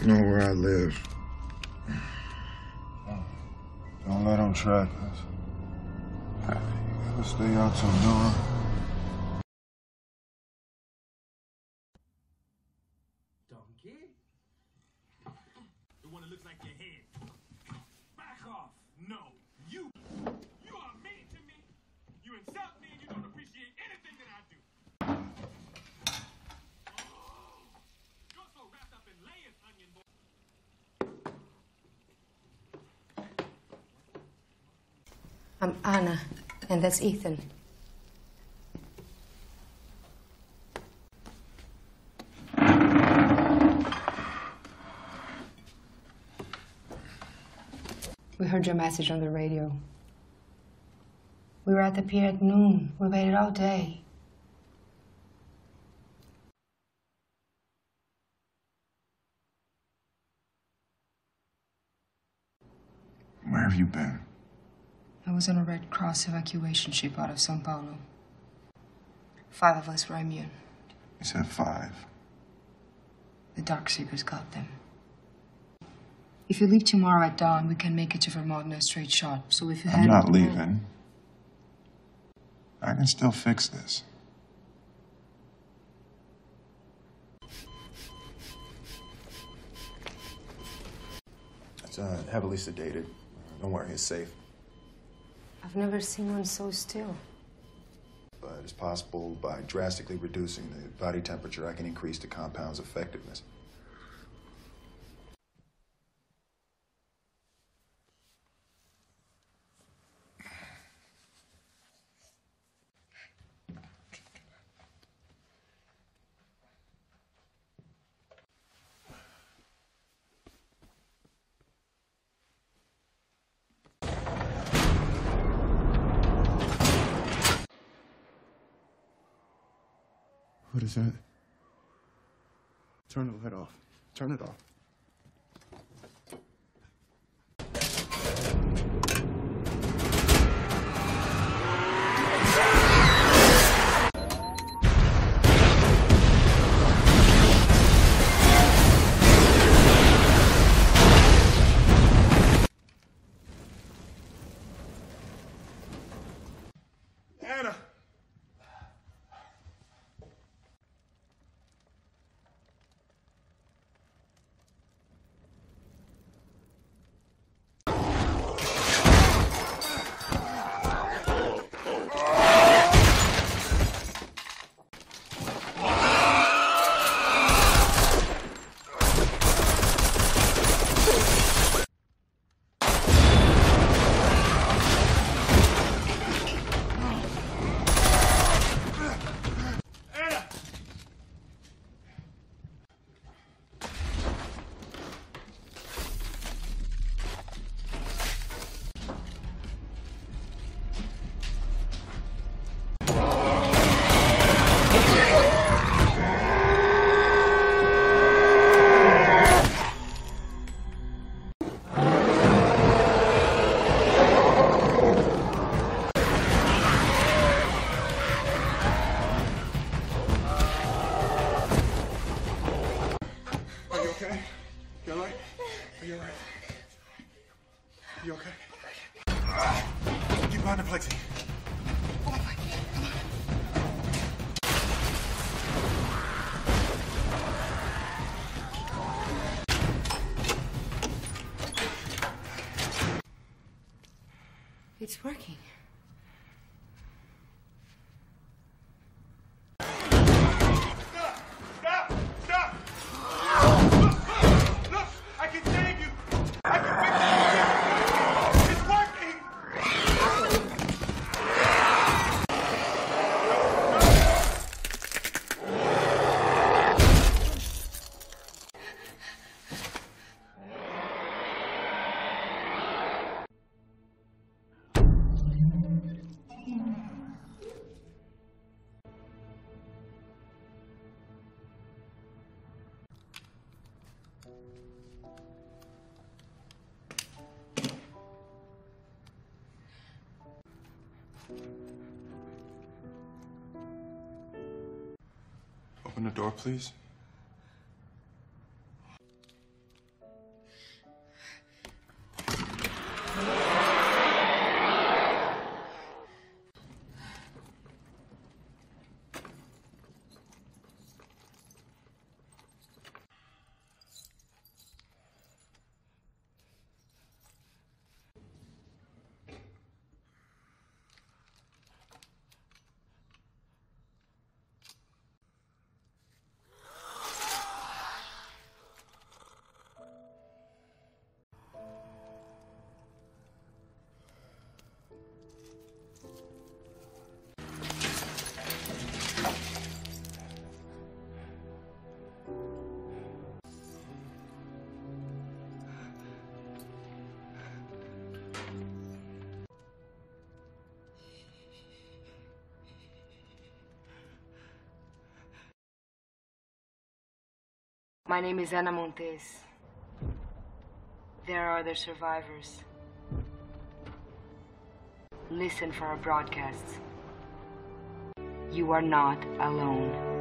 know where I live. Don't let them track us. You gotta stay out till dawn. Donkey? The one that looks like your head. Back off. No. You are mean to me. You insult me and you don't appreciate anything that I do. You're so wrapped up in layers, onion boy. I'm Anna, and that's Ethan. We heard your message on the radio. We were at the pier at noon. We waited all day. Where have you been? I was on a Red Cross evacuation ship out of Sao Paulo. 5 of us were immune. You said 5. The Darkseekers got them. If you leave tomorrow at dawn, we can make it to Vermont in a straight shot. So if you I'm not leaving. I can still fix this. It's heavily sedated. Don't worry, it's safe. I've never seen one so still. But it's possible by drastically reducing the body temperature, I can increase the compound's effectiveness. What is that? Turn the light off. Turn it off. Anna! Okay? You all right? Are you all right? You okay? Keep behind the plexi. Oh my God. It's working. Open the door, please. My name is Ana Montes. There are other survivors. Listen for our broadcasts. You are not alone.